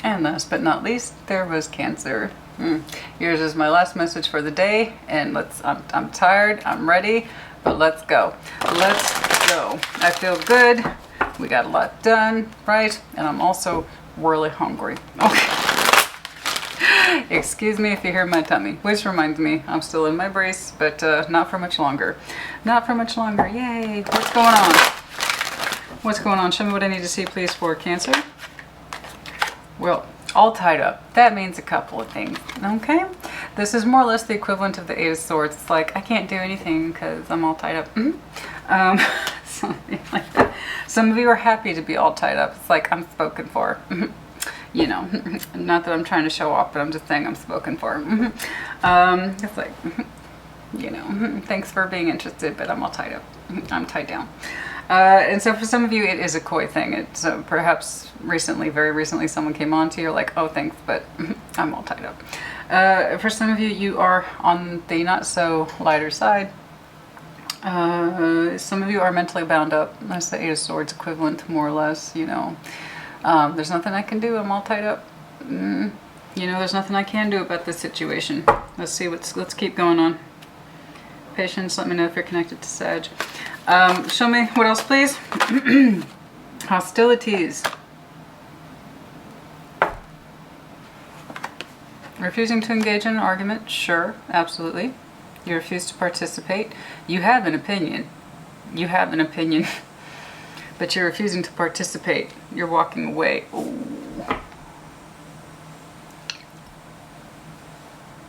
And last but not least, there was Cancer. Yours is my last message for the day, and I'm tired, I'm ready, but let's go. Let's go. I feel good. We got a lot done, right? And I'm also really hungry. Okay. Excuse me if you hear my tummy, which reminds me I'm still in my brace, but not for much longer. Not for much longer. Yay. What's going on? What's going on? Show me what I need to see, please, for Cancer. Well, all tied up. That means a couple of things, okay? This is more or less the equivalent of the Eight of Swords. It's like, I can't do anything because I'm all tied up. Something like that. Some of you are happy to be all tied up. It's like, I'm spoken for. You know, not that I'm trying to show off, but I'm just saying I'm spoken for. It's like, you know, thanks for being interested, but I'm all tied up. I'm tied down. And so for some of you, it is a coy thing. It's perhaps recently, very recently, someone came on to you, like, oh, thanks, but I'm all tied up. For some of you, you are on the not so lighter side. Some of you are mentally bound up. That's the Eight of Swords equivalent, more or less, you know. There's nothing I can do. I'm all tied up. You know, there's nothing I can do about this situation. Let's keep going on. Patience, let me know if you're connected to Sag. Show me what else, please. Hostilities. Refusing to engage in an argument. Sure, absolutely. You refuse to participate. You have an opinion. You have an opinion. But you're refusing to participate. You're walking away. Ooh.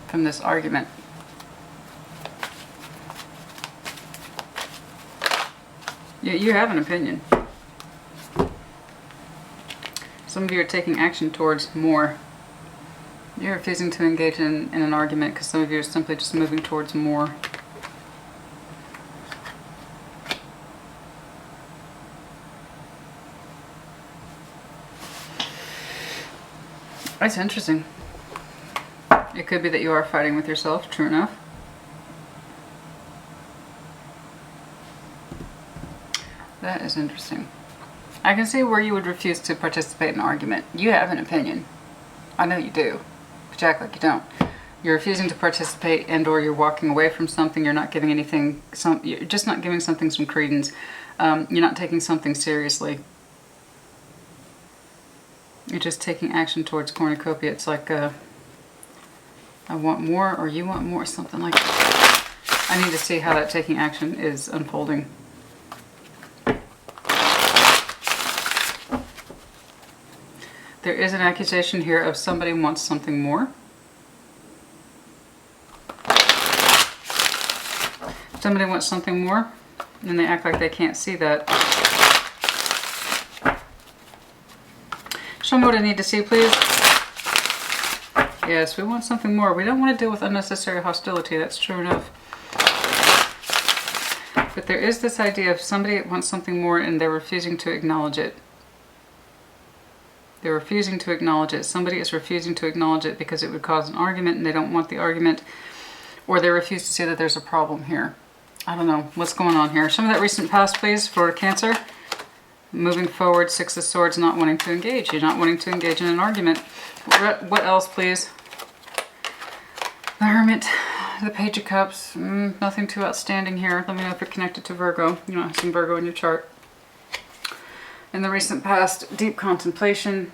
From this argument. You have an opinion. Some of you are taking action towards more. You're refusing to engage in an argument because some of you are simply just moving towards more. That's interesting. It could be that you are fighting with yourself, true enough. That is interesting. I can see where you would refuse to participate in an argument. You have an opinion. I know you do, but you act like you don't. You're refusing to participate, and or you're walking away from something. You're not giving anything, you're just not giving something some credence. You're not taking something seriously. You're just taking action towards cornucopia. It's like, I want more, or you want more, something like that. I need to see how that taking action is unfolding. There is an accusation here of somebody wants something more. Somebody wants something more, and they act like they can't see that. Show me what I need to see, please. Yes, we want something more. We don't want to deal with unnecessary hostility. That's true enough. But there is this idea of somebody wants something more and they're refusing to acknowledge it. They're refusing to acknowledge it. Somebody is refusing to acknowledge it because it would cause an argument and they don't want the argument. Or they refuse to see that there's a problem here. I don't know. What's going on here? Show me that recent past, please, for Cancer. Moving forward, Six of Swords, not wanting to engage. You're not wanting to engage in an argument. What else, please? The Hermit, the Page of Cups. Nothing too outstanding here. Let me know if you're connected to Virgo. You don't have some Virgo in your chart. In the recent past, deep contemplation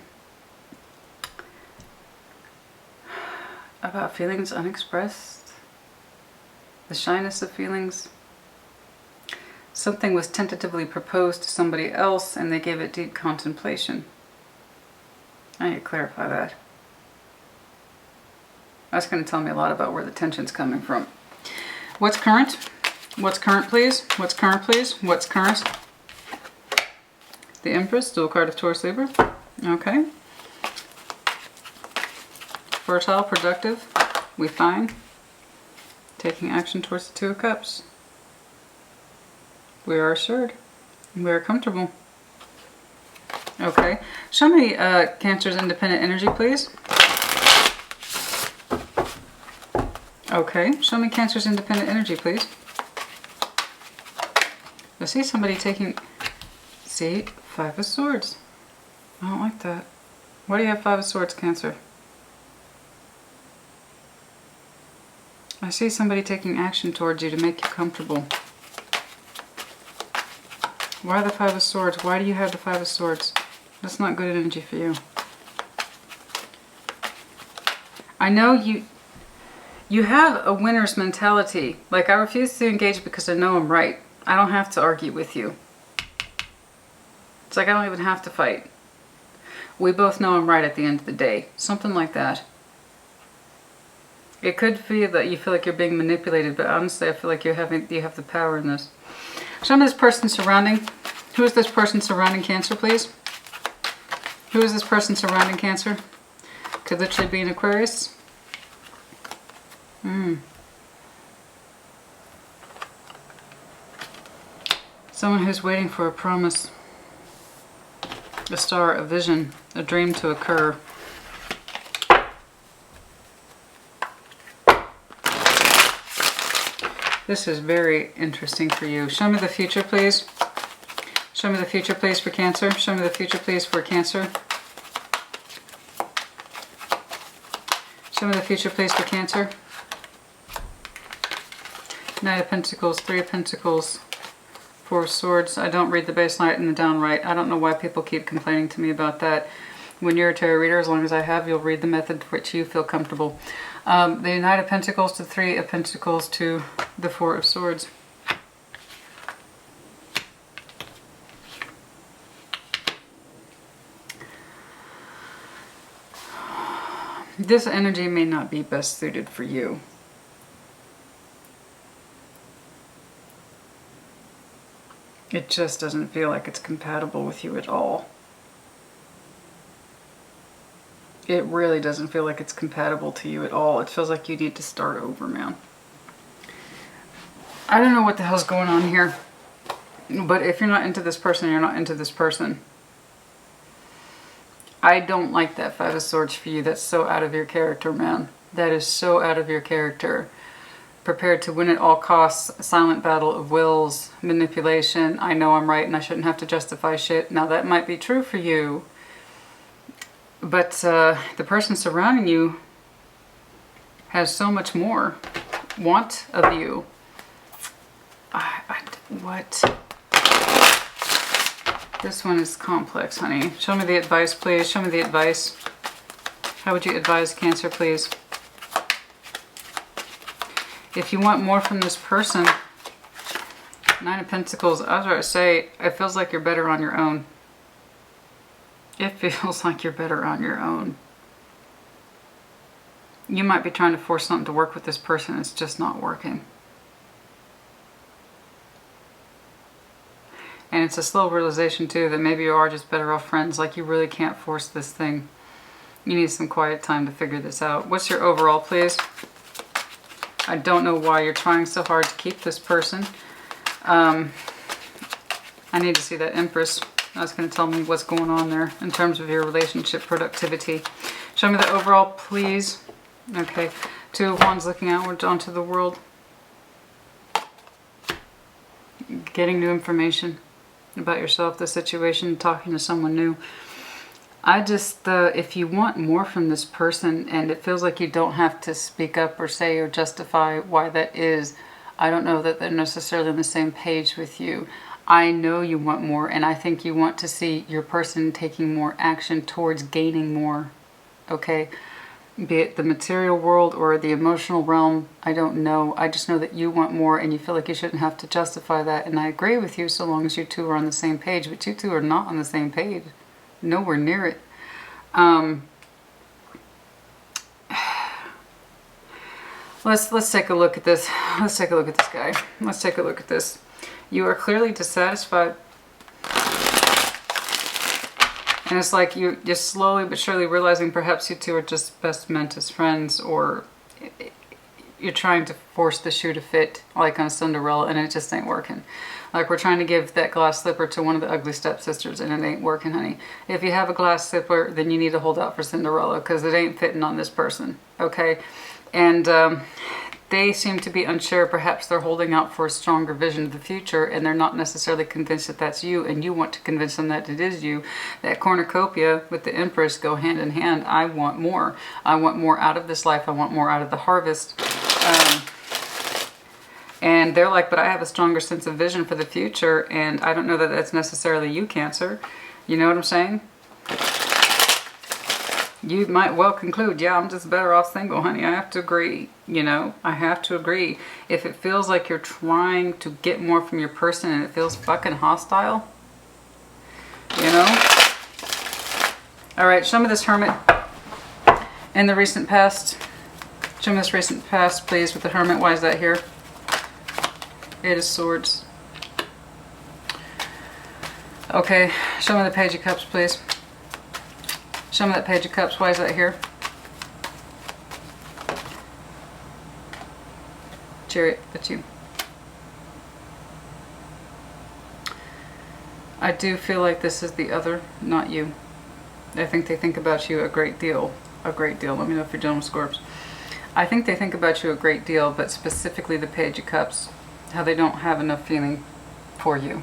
about feelings unexpressed. The shyness of feelings. Something was tentatively proposed to somebody else and they gave it deep contemplation. I need to clarify that. That's going to tell me a lot about where the tension's coming from. What's current? What's current, please? What's current, please? What's current? The Empress, dual card of Taurus, Libra. Okay. Fertile, productive. We find. Taking action towards the Two of Cups. We are assured. We are comfortable. Okay. Show me Cancer's independent energy, please. Okay. Show me Cancer's independent energy, please. I see somebody taking... See? Five of Swords. I don't like that. Why do you have Five of Swords, Cancer? I see somebody taking action towards you to make you comfortable. Why the Five of Swords? Why do you have the Five of Swords? That's not good energy for you. I know you have a winner's mentality. Like, I refuse to engage because I know I'm right. I don't have to argue with you. It's like I don't even have to fight. We both know I'm right at the end of the day. Something like that. It could feel that you feel like you're being manipulated, but honestly, I feel like you have the power in this. Show me this person surrounding. Who is this person surrounding Cancer, please? Who is this person surrounding Cancer? Could literally be an Aquarius. Someone who's waiting for a promise. A star, a vision, a dream to occur. This is very interesting for you. Show me the future, please. Show me the future, please, for Cancer. Show me the future, please, for Cancer. Show me the future, please, for Cancer. Knight of Pentacles, Three of Pentacles, Four of Swords. I don't read the base light and the downright. I don't know why people keep complaining to me about that. When you're a tarot reader, as long as I have, you'll read the method which you feel comfortable. The Knight of Pentacles to Three of Pentacles to the Four of Swords. This energy may not be best suited for you. It just doesn't feel like it's compatible with you at all. It really doesn't feel like it's compatible to you at all. It feels like you need to start over, man. I don't know what the hell's going on here. But if you're not into this person, you're not into this person. I don't like that Five of Swords for you. That's so out of your character, man. That is so out of your character. Prepared to win at all costs, silent battle of wills, manipulation. I know I'm right and I shouldn't have to justify shit. Now that might be true for you. But the person surrounding you has so much more want of you. What? This one is complex, honey. Show me the advice, please. Show me the advice. How would you advise Cancer, please? If you want more from this person, Nine of Pentacles, I was about to say, it feels like you're better on your own. It feels like you're better on your own. You might be trying to force something to work with this person. It's just not working. And it's a slow realization too that maybe you are just better off friends. Like you really can't force this thing. You need some quiet time to figure this out. What's your overall, please? I don't know why you're trying so hard to keep this person. I need to see that Empress. That's going to tell me what's going on there in terms of your relationship productivity. Show me the overall, please. Okay. Two of Wands looking outward onto the world. Getting new information about yourself, the situation, talking to someone new. I just, if you want more from this person and it feels like you don't have to speak up or say or justify why that is, I don't know that they're necessarily on the same page with you. I know you want more, and I think you want to see your person taking more action towards gaining more, okay? Be it the material world or the emotional realm, I don't know. I just know that you want more and you feel like you shouldn't have to justify that. And I agree with you so long as you two are on the same page. But you two are not on the same page. Nowhere near it. Let's take a look at this. Let's take a look at this guy. Let's take a look at this. You are clearly dissatisfied. And it's like you're just slowly but surely realizing perhaps you two are just best meant as friends, or you're trying to force the shoe to fit like on Cinderella and it just ain't working. Like we're trying to give that glass slipper to one of the ugly stepsisters and it ain't working, honey. If you have a glass slipper, then you need to hold out for Cinderella because it ain't fitting on this person, okay? And they seem to be unsure. Perhaps they're holding out for a stronger vision of the future, and they're not necessarily convinced that that's you, and you want to convince them that it is you. That cornucopia with the Empress go hand in hand. I want more. I want more out of this life. I want more out of the harvest. And they're like, but I have a stronger sense of vision for the future, and I don't know that that's necessarily you, Cancer. You know what I'm saying? You might well conclude, yeah, I'm just better off single, honey. I have to agree, you know, I have to agree. If it feels like you're trying to get more from your person and it feels fucking hostile, you know? All right, show me this Hermit in the recent past. Show me this recent past, please, with the Hermit. Why is that here? Eight of Swords. Okay, show me the Page of Cups, please. Show me that Page of Cups. Why is that here? Chariot, that's you. I do feel like this is the other, not you. I think they think about you a great deal. A great deal. Let me know if you're dealing with Scorps. I think they think about you a great deal, but specifically the Page of Cups. How they don't have enough feeling for you.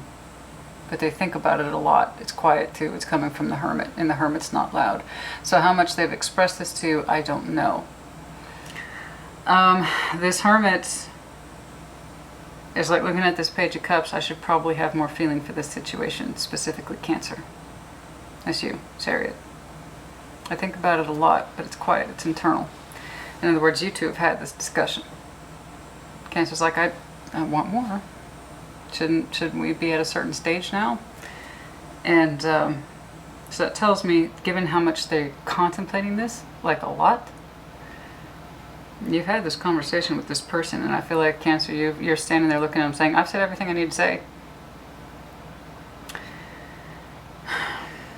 But they think about it a lot. It's quiet too. It's coming from the Hermit, and the Hermit's not loud. So how much they've expressed this to you, I don't know. This Hermit is like looking at this Page of Cups. I should probably have more feeling for this situation, specifically Cancer. That's you, Chariot. I think about it a lot, but it's quiet. It's internal. In other words, you two have had this discussion. Cancer's like, I want more. Shouldn't we be at a certain stage now? And so that tells me, given how much they're contemplating this, like a lot, you've had this conversation with this person, and I feel like, Cancer, you're standing there looking at them saying, I've said everything I need to say.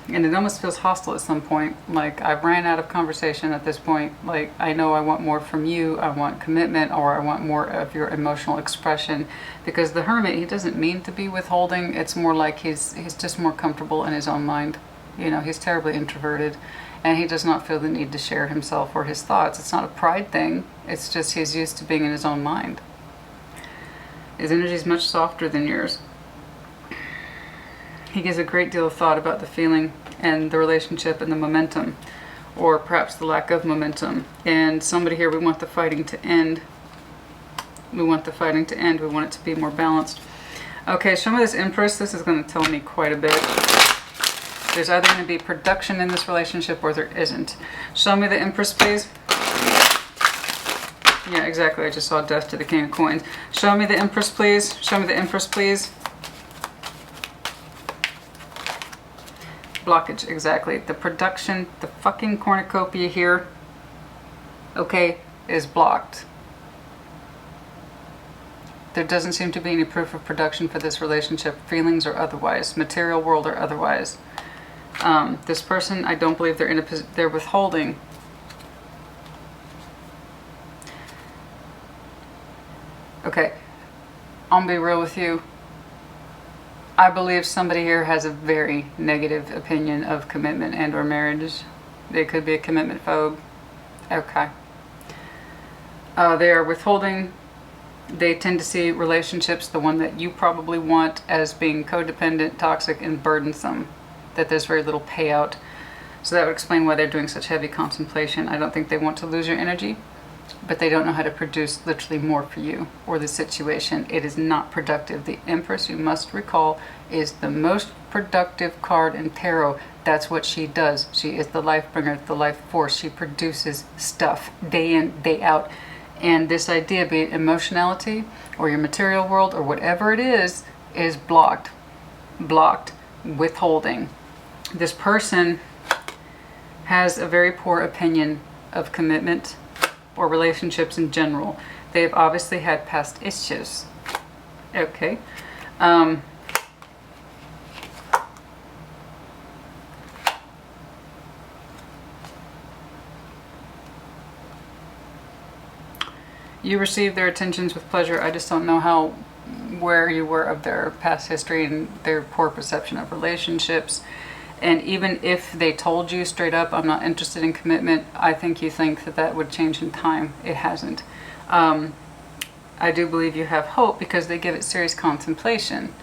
And it almost feels hostile at some point. Like, I've ran out of conversation at this point. Like, I know I want more from you. I want commitment, or I want more of your emotional expression. Because the Hermit, he doesn't mean to be withholding. It's more like he's just more comfortable in his own mind. You know, he's terribly introverted. And he does not feel the need to share himself or his thoughts. It's not a pride thing. It's just he's used to being in his own mind. His energy is much softer than yours. He gives a great deal of thought about the feeling and the relationship and the momentum, or perhaps the lack of momentum. And somebody here, we want the fighting to end. We want the fighting to end. We want it to be more balanced. Okay, show me this Empress. This is going to tell me quite a bit. There's either going to be production in this relationship or there isn't. Show me the Empress, please. Yeah, exactly. I just saw Death to the King of Coins. Show me the Empress, please. Show me the Empress, please. Blockage, exactly. The production, the fucking cornucopia here, okay, is blocked. There doesn't seem to be any proof of production for this relationship, feelings or otherwise, material world or otherwise. This person, I don't believe they're withholding. Okay, I'll be real with you. I believe somebody here has a very negative opinion of commitment and or marriage. They could be a commitment phobe. Okay. They are withholding. They tend to see relationships, the one that you probably want, as being codependent, toxic, and burdensome. That there's very little payout. So that would explain why they're doing such heavy contemplation. I don't think they want to lose your energy, but they don't know how to produce literally more for you or the situation. It is not productive. The Empress, you must recall, is the most productive card in tarot. That's what she does. She is the life bringer, the life force. She produces stuff day in, day out. And this idea, be it emotionality or your material world or whatever it is blocked. Blocked. Withholding. This person has a very poor opinion of commitment or relationships in general. They've obviously had past issues. Okay. You receive their attentions with pleasure. I just don't know where you were of their past history and their poor perception of relationships. And even if they told you straight up, I'm not interested in commitment, I think you think that that would change in time. It hasn't. I do believe you have hope because they give it serious contemplation.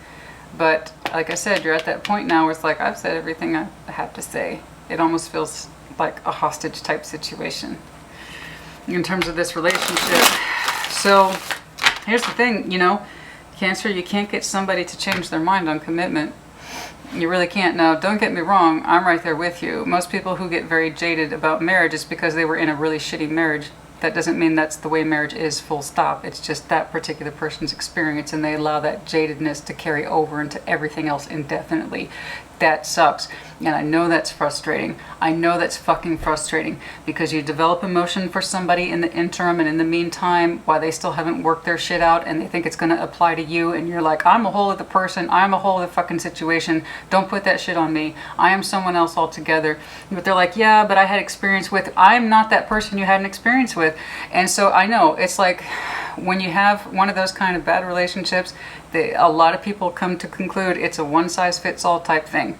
But like I said, you're at that point now where it's like, I've said everything I have to say. It almost feels like a hostage type situation in terms of this relationship. So here's the thing, you know, Cancer, you can't get somebody to change their mind on commitment. You really can't. Now, don't get me wrong, I'm right there with you. Most people who get very jaded about marriage is because they were in a really shitty marriage. That doesn't mean that's the way marriage is, full stop. It's just that particular person's experience, and they allow that jadedness to carry over into everything else indefinitely. That sucks. And I know that's frustrating. I know that's fucking frustrating, because you develop emotion for somebody in the interim and in the meantime, while they still haven't worked their shit out, and they think it's going to apply to you, and you're like, I'm a whole other person. I'm a whole other fucking situation. Don't put that shit on me. I am someone else altogether. But they're like, yeah, but I had experience with, I'm not that person you had an experience with. And so I know it's like when you have one of those kind of bad relationships, a lot of people come to conclude it's a one-size-fits-all type thing.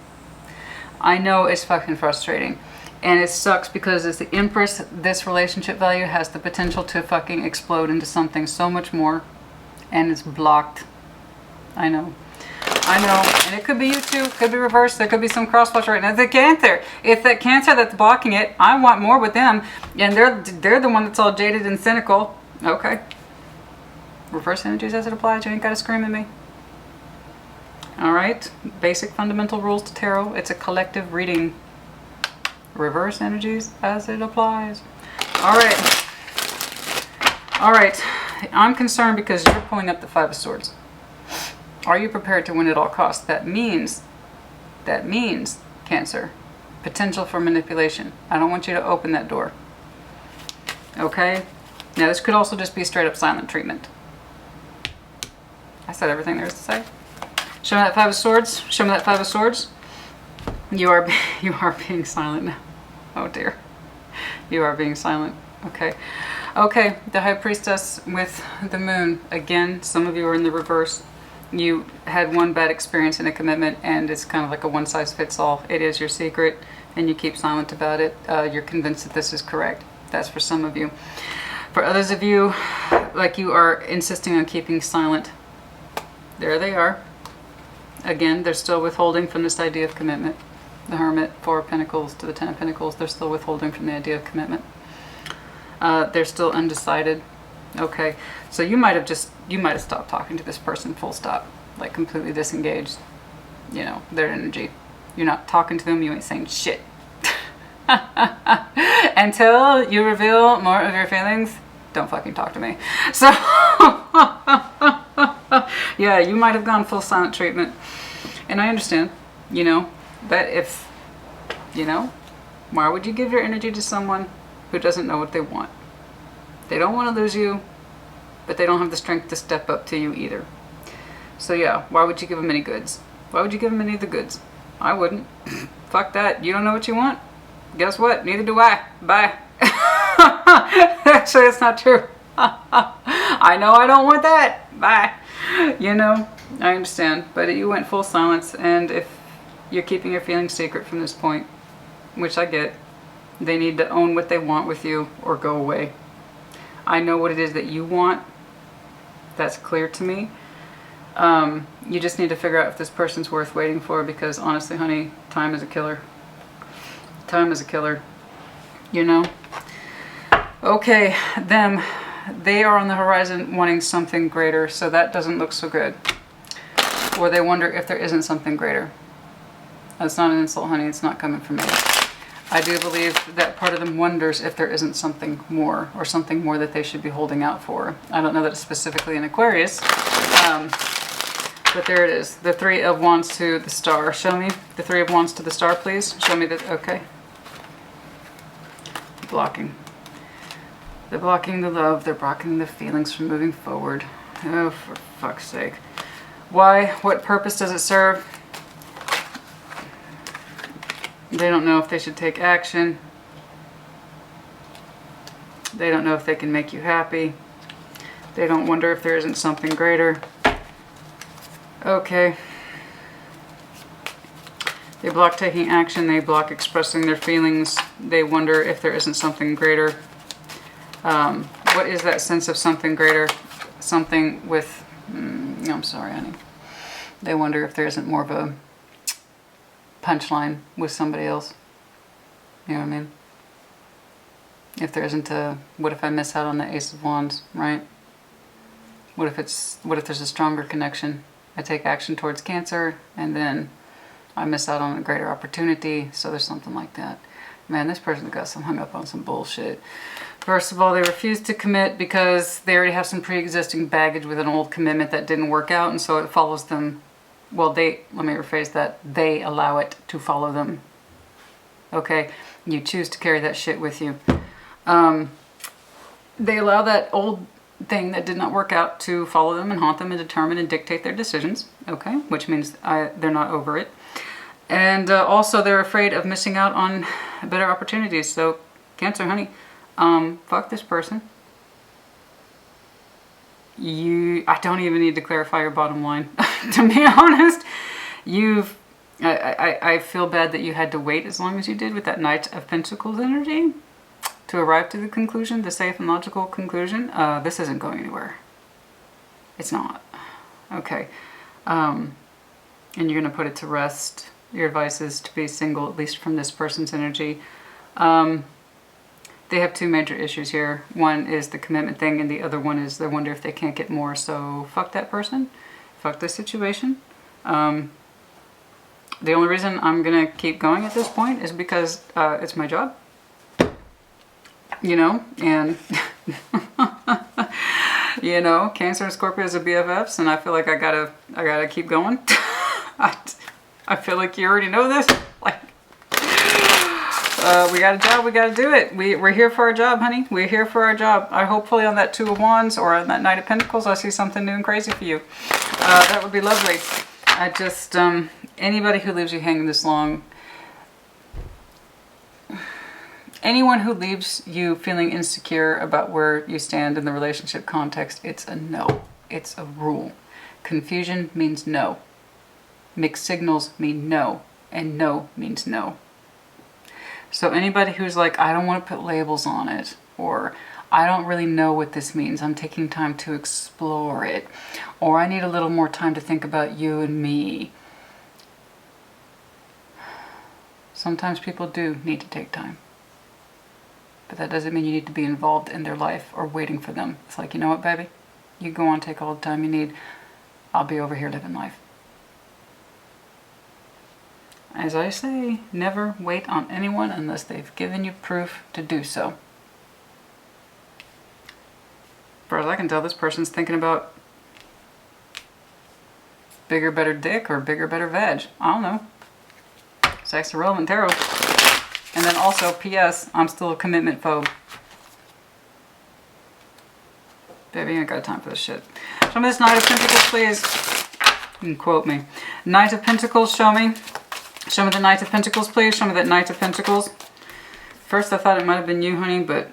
I know it's fucking frustrating. And it sucks because as the Empress, this relationship value has the potential to fucking explode into something so much more. And it's blocked. I know. I know. And it could be you too. It could be reversed. There could be some crosswatch right now. It's the Cancer. It's that Cancer that's blocking it. I want more with them. And they're the one that's all jaded and cynical. Okay. Reverse energies as it applies. You ain't got to scream at me. Alright, basic fundamental rules to tarot. It's a collective reading. Reverse energies as it applies. Alright. Alright, I'm concerned because you're pulling up the Five of Swords. Are you prepared to win at all costs? That means, Cancer, potential for manipulation. I don't want you to open that door. Okay? Now this could also just be straight up silent treatment. I said everything there is to say. Show me that Five of Swords. Show me that Five of Swords. You are being silent now. Oh dear. You are being silent. Okay. Okay, the High Priestess with the Moon. Again, some of you are in the reverse. You had one bad experience in a commitment and it's kind of like a one-size-fits-all. It is your secret and you keep silent about it. You're convinced that this is correct. That's for some of you. For others of you, like you are insisting on keeping silent. There they are. Again, they're still withholding from this idea of commitment. The Hermit, Four of Pentacles to the Ten of Pentacles, they're still withholding from the idea of commitment. They're still undecided. Okay, so you might have stopped talking to this person, full stop. Like completely disengaged, you know, their energy. You're not talking to them, you ain't saying shit. Until you reveal more of your feelings, don't fucking talk to me. So, yeah, you might have gone full silent treatment. And I understand, you know, that if, you know, why would you give your energy to someone who doesn't know what they want? They don't want to lose you, but they don't have the strength to step up to you either. So yeah, why would you give them any goods? Why would you give them any of the goods? I wouldn't. Fuck that. You don't know what you want? Guess what? Neither do I. Bye. Actually, it's not true. I know I don't want that. Bye. You know, I understand. But you went full silence, and if you're keeping your feelings secret from this point, which I get, they need to own what they want with you or go away. I know what it is that you want. That's clear to me. You just need to figure out if this person's worth waiting for, because honestly, honey, time is a killer. Time is a killer. You know? Okay, them. They are on the horizon wanting something greater, so that doesn't look so good. Or they wonder if there isn't something greater. That's not an insult, honey. It's not coming from me. I do believe that part of them wonders if there isn't something more, or something more that they should be holding out for. I don't know that it's specifically in Aquarius, but there it is. The Three of Wands to the Star. Show me the Three of Wands to the Star, please. Show me that. Okay. Blocking. They're blocking the love. They're blocking the feelings from moving forward. Oh, for fuck's sake. Why? What purpose does it serve? They don't know if they should take action. They don't know if they can make you happy. They don't wonder if there isn't something greater. Okay. They block taking action. They block expressing their feelings. They wonder if there isn't something greater. What is that sense of something greater? something with, I'm sorry, honey. They wonder if there isn't more of a punchline with somebody else. You know what I mean? If there isn't a, what if I miss out on the Ace of Wands, right? What if there's a stronger connection? I take action towards Cancer and then I miss out on a greater opportunity. So there's something like that. Man, this person got some hung up on some bullshit. First of all, they refuse to commit because they already have some pre-existing baggage with an old commitment that didn't work out, and so it follows them. Well, let me rephrase that. They allow it to follow them. Okay? You choose to carry that shit with you. They allow that old thing that did not work out to follow them and haunt them and determine and dictate their decisions. Okay? Which means they're not over it. And also they're afraid of missing out on better opportunities. So, Cancer, honey, fuck this person. I don't even need to clarify your bottom line. To be honest, I feel bad that you had to wait as long as you did with that Knight of Pentacles energy to arrive to the conclusion, the safe and logical conclusion. This isn't going anywhere. It's not. Okay. And you're going to put it to rest. Your advice is to be single, at least from this person's energy. They have two major issues here. One is the commitment thing, and the other one is they wonder if they can't get more. So fuck that person. Fuck this situation. The only reason I'm going to keep going at this point is because it's my job. You know, and you know, Cancer and Scorpios are BFFs, and I feel like I gotta keep going. I feel like you already know this. Like, we got a job, we gotta do it. We're here for our job, honey. We're here for our job. Hopefully on that Two of Wands or on that Knight of Pentacles, I see something new and crazy for you. That would be lovely. I just, anybody who leaves you hanging this long, anyone who leaves you feeling insecure about where you stand in the relationship context, it's a no. It's a rule. Confusion means no. Mixed signals mean no. And no means no. So anybody who's like, I don't want to put labels on it, or I don't really know what this means, I'm taking time to explore it, or I need a little more time to think about you and me. Sometimes people do need to take time. But that doesn't mean you need to be involved in their life or waiting for them. It's like, you know what, baby? You go on, take all the time you need. I'll be over here living life. As I say, never wait on anyone unless they've given you proof to do so. As far as I can tell, this person's thinking about bigger, better dick or bigger, better veg. I don't know. Sex Irrelevant Tarot. And then also, P.S., I'm still a commitment phobe. Baby, I ain't got time for this shit. Show me this Knight of Pentacles, please. You can quote me. Knight of Pentacles, show me. Show me the Knight of Pentacles, please. Show me that Knight of Pentacles. First, I thought it might have been you, honey, but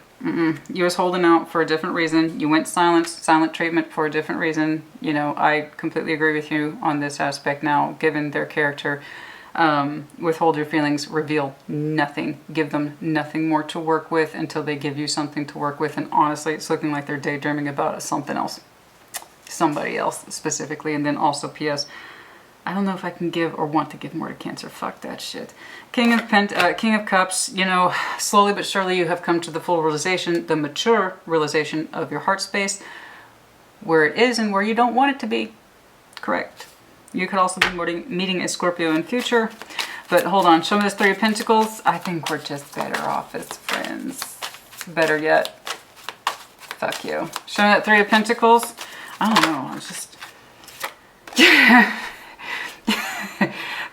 you was holding out for a different reason. You went silent treatment for a different reason. You know, I completely agree with you on this aspect now, given their character. Withhold your feelings, reveal nothing, give them nothing more to work with until they give you something to work with. And honestly, it's looking like they're daydreaming about something else, somebody else specifically. And then also, P.S., I don't know if I can give or want to give more to Cancer. Fuck that shit. King of Cups, you know, slowly but surely you have come to the full realization, the mature realization of your heart space, where it is and where you don't want it to be. Correct. You could also be meeting a Scorpio in future. But hold on, show me this Three of Pentacles. I think we're just better off as friends. Better yet. Fuck you. Show me that Three of Pentacles. I don't know, it's just...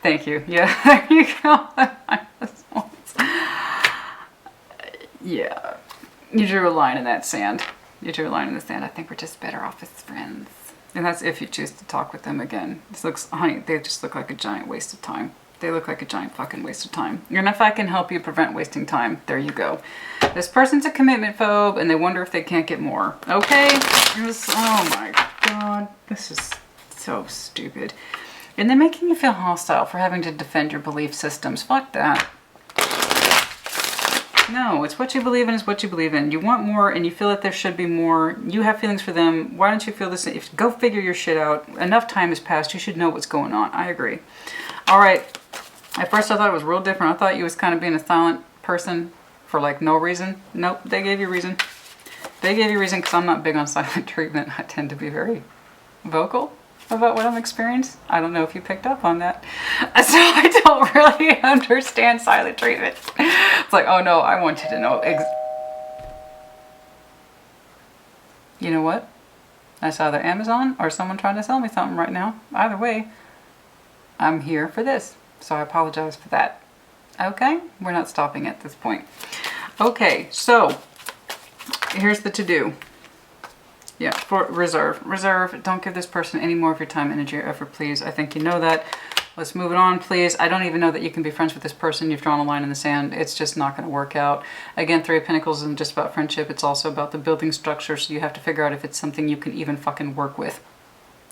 Thank you. Yeah, there you go. Yeah. You drew a line in that sand. You drew a line in the sand. I think we're just better off as friends. And that's if you choose to talk with them again. This looks, honey, they just look like a giant waste of time. They look like a giant fucking waste of time. And if I can help you prevent wasting time, there you go. This person's a commitment phobe and they wonder if they can't get more. Okay? Oh my God. This is so stupid. And they're making you feel hostile for having to defend your belief systems. Fuck that. No, it's what you believe in is what you believe in. You want more and you feel that there should be more. You have feelings for them. Why don't you feel this? Go figure your shit out. Enough time has passed. You should know what's going on. I agree. All right. At first I thought it was real different. I thought you was kind of being a silent person for like no reason. Nope, they gave you reason. They gave you reason because I'm not big on silent treatment. I tend to be very vocal about what I'm experiencing. I don't know if you picked up on that. So I don't really understand silent treatment. It's like, oh no, I want you to know. You know what? That's either Amazon or someone trying to sell me something right now. Either way, I'm here for this. So I apologize for that. Okay? We're not stopping at this point. Okay, so here's the to-do. Yeah, for reserve. Reserve, don't give this person any more of your time, energy, or effort, please. I think you know that. Let's move it on, please. I don't even know that you can be friends with this person. You've drawn a line in the sand. It's just not going to work out. Again, Three of Pentacles isn't just about friendship. It's also about the building structure, so you have to figure out if it's something you can even fucking work with.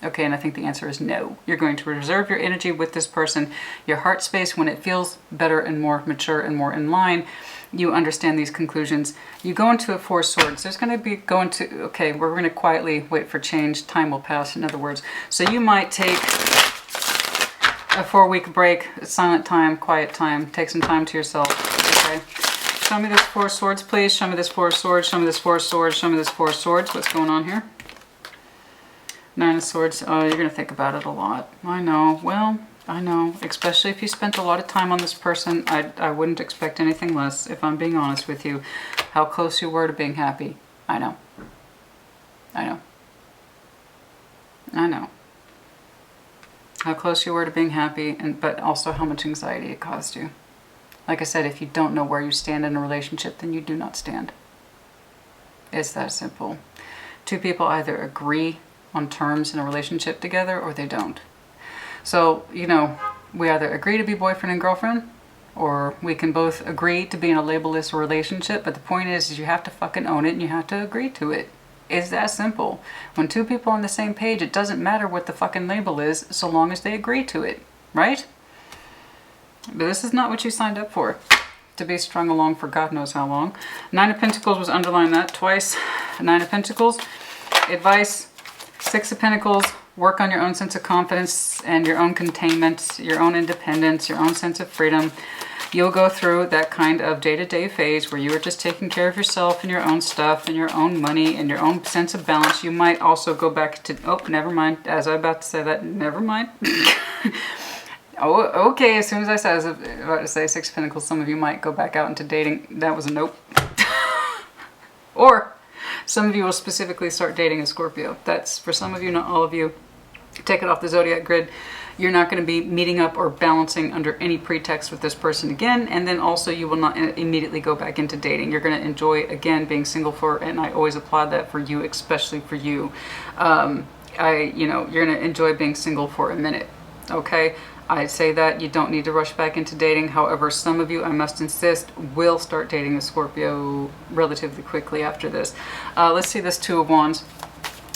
Okay, and I think the answer is no. You're going to reserve your energy with this person. Your heart space, when it feels better and more mature and more in line, you understand these conclusions. You go into a Four of Swords. There's going to be okay, we're going to quietly wait for change. Time will pass, in other words. So you might take a 4-week break, silent time, quiet time. Take some time to yourself, okay? Show me this Four of Swords, please. Show me this Four of Swords. Show me this Four of Swords. Show me this Four of Swords. What's going on here? Nine of Swords. Oh, you're going to think about it a lot. I know. Well, I know. Especially if you spent a lot of time on this person. I wouldn't expect anything less, if I'm being honest with you. How close you were to being happy. I know. I know. I know. How close you were to being happy, but also how much anxiety it caused you. Like I said, if you don't know where you stand in a relationship, then you do not stand. It's that simple. Two people either agree on terms in a relationship together or they don't. So, you know, we either agree to be boyfriend and girlfriend, or we can both agree to be in a labelless relationship, but the point is you have to fucking own it and you have to agree to it. It's that simple. When two people are on the same page, it doesn't matter what the fucking label is so long as they agree to it, right? But this is not what you signed up for, to be strung along for God knows how long. Nine of Pentacles was underlined that twice. Nine of Pentacles. Advice. Six of Pentacles. Work on your own sense of confidence and your own containment, your own independence, your own sense of freedom. You'll go through that kind of day-to-day phase where you are just taking care of yourself and your own stuff and your own money and your own sense of balance. You might also go back to, oh, never mind. As I'm about to say that, never mind. Oh, okay, as soon as I was about to say Six of Pentacles, some of you might go back out into dating. That was a nope. Or some of you will specifically start dating a Scorpio. That's for some of you, not all of you. Take it off the zodiac grid. You're not going to be meeting up or balancing under any pretext with this person again. And then also you will not immediately go back into dating. You're going to enjoy, again, being single for, and I always applaud that for you, especially for you. You know, you're going to enjoy being single for a minute. Okay? I say that you don't need to rush back into dating. However, some of you, I must insist, will start dating a Scorpio relatively quickly after this. Let's see this Two of Wands.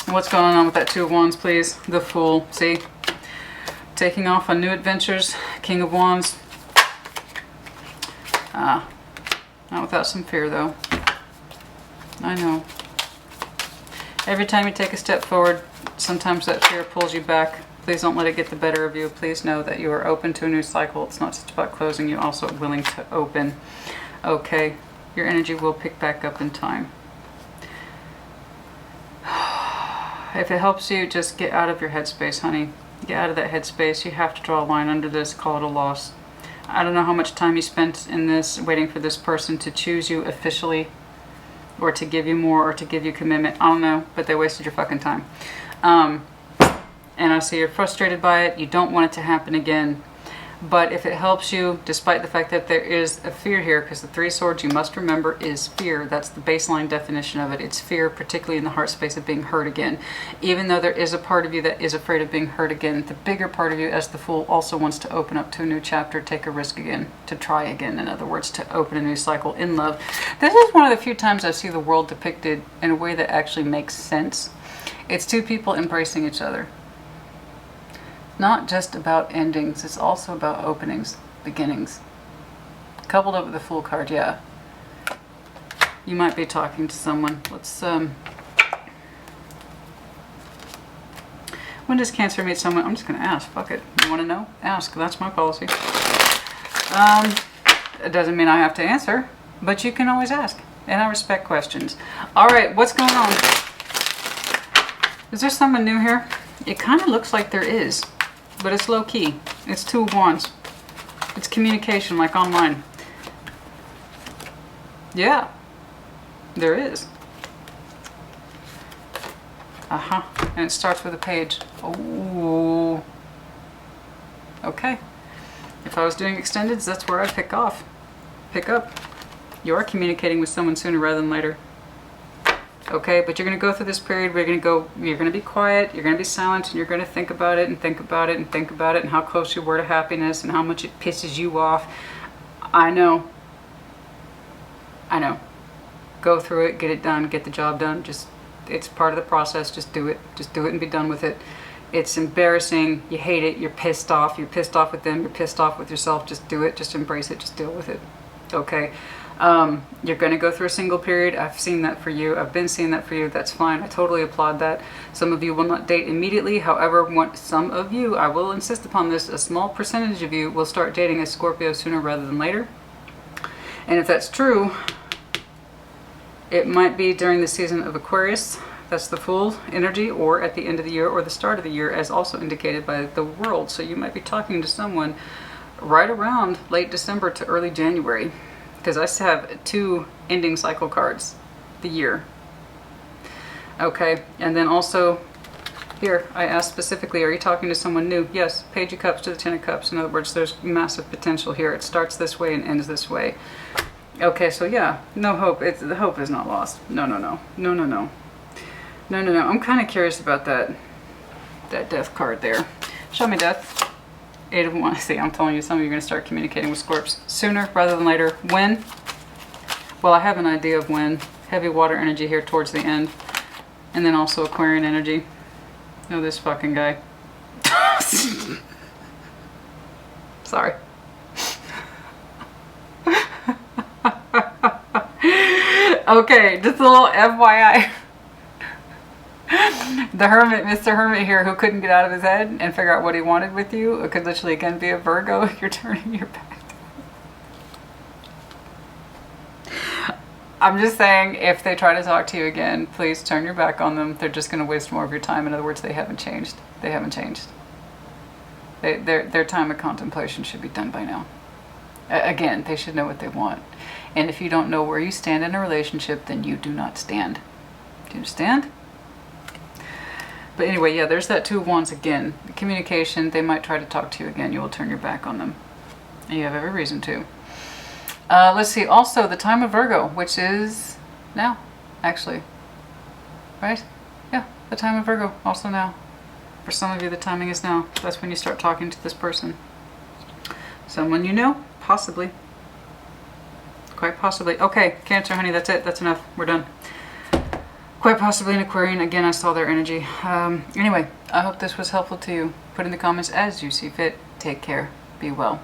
What's going on with that Two of Wands, please? The Fool. See? Taking off on new adventures. King of Wands. Not without some fear, though. I know. Every time you take a step forward, sometimes that fear pulls you back. Please don't let it get the better of you. Please know that you are open to a new cycle. It's not just about closing. You're also willing to open. Okay. Your energy will pick back up in time. If it helps you, just get out of your headspace, honey. Get out of that headspace. You have to draw a line under this. Call it a loss. I don't know how much time you spent in this, waiting for this person to choose you officially, or to give you more, or to give you commitment. I don't know, but they wasted your fucking time. And I see you're frustrated by it. You don't want it to happen again. But if it helps you, despite the fact that there is a fear here, because the Three of Swords, you must remember, is fear. That's the baseline definition of it. It's fear, particularly in the heart space of being hurt again. Even though there is a part of you that is afraid of being hurt again, the bigger part of you, as the Fool, also wants to open up to a new chapter, take a risk again, to try again. In other words, to open a new cycle in love. This is one of the few times I see the world depicted in a way that actually makes sense. It's two people embracing each other. Not just about endings, it's also about openings, beginnings. Coupled up with the Fool card, yeah. You might be talking to someone. Let's, when does Cancer meet someone? I'm just going to ask. Fuck it. You want to know? Ask. That's my policy. It doesn't mean I have to answer, but you can always ask. And I respect questions. All right, what's going on? Is there someone new here? It kind of looks like there is, but it's low key. It's 2 of Wands. It's communication, like online. Yeah, there is. And it starts with a page. Oh. Okay. If I was doing extendeds, that's where I'd pick up. You are communicating with someone sooner rather than later. Okay, but you're going to go through this period where you're going to be quiet, you're going to be silent, and you're going to think about it and think about it and think about it and how close you were to happiness and how much it pisses you off. I know. Go through it, get it done, get the job done. It's part of the process. Just do it. Just do it and be done with it. It's embarrassing. You hate it. You're pissed off. You're pissed off with them. You're pissed off with yourself. Just do it. Just embrace it. Just deal with it. Okay. You're going to go through a single period. I've seen that for you. I've been seeing that for you. That's fine. I totally applaud that. Some of you will not date immediately. However, some of you, I will insist upon this, a small percentage of you will start dating a Scorpio sooner rather than later. And if that's true, it might be during the season of Aquarius. That's the full energy, or at the end of the year or the start of the year, as also indicated by the world. So you might be talking to someone right around late December to early January, because I have 2 ending cycle cards, the year. Okay, and then also here I asked specifically, are you talking to someone new? Yes, Page of Cups to the 10 of Cups. In other words, there's massive potential here. It starts this way and ends this way. Okay, so yeah, no hope. The hope is not lost. No. I'm kind of curious about that death card there. Show me death. 8 of Wands. See, I'm telling you, some of you are going to start communicating with Scorps sooner rather than later. When? Well, I have an idea of when. Heavy water energy here towards the end. And then also Aquarian energy. Oh, this fucking guy. Sorry. Okay, just a little FYI. The Hermit, Mr. Hermit here, who couldn't get out of his head and figure out what he wanted with you, it could literally again be a Virgo. You're turning your back. I'm just saying, if they try to talk to you again, please turn your back on them. They're just going to waste more of your time. In other words, they haven't changed. They haven't changed. Their time of contemplation should be done by now. Again, they should know what they want. And if you don't know where you stand in a relationship, then you do not stand. Do you understand? But anyway, yeah, there's that 2 of Wands again. The communication, they might try to talk to you again. You will turn your back on them. And you have every reason to. Let's see. Also, the time of Virgo, which is now, actually. Right? Yeah, the time of Virgo, also now. For some of you, the timing is now. That's when you start talking to this person. Someone you know? Possibly. Quite possibly. Okay, Cancer, honey, that's it. That's enough. We're done. Quite possibly an Aquarian. Again, I saw their energy. Anyway, I hope this was helpful to you. Put in the comments as you see fit. Take care. Be well.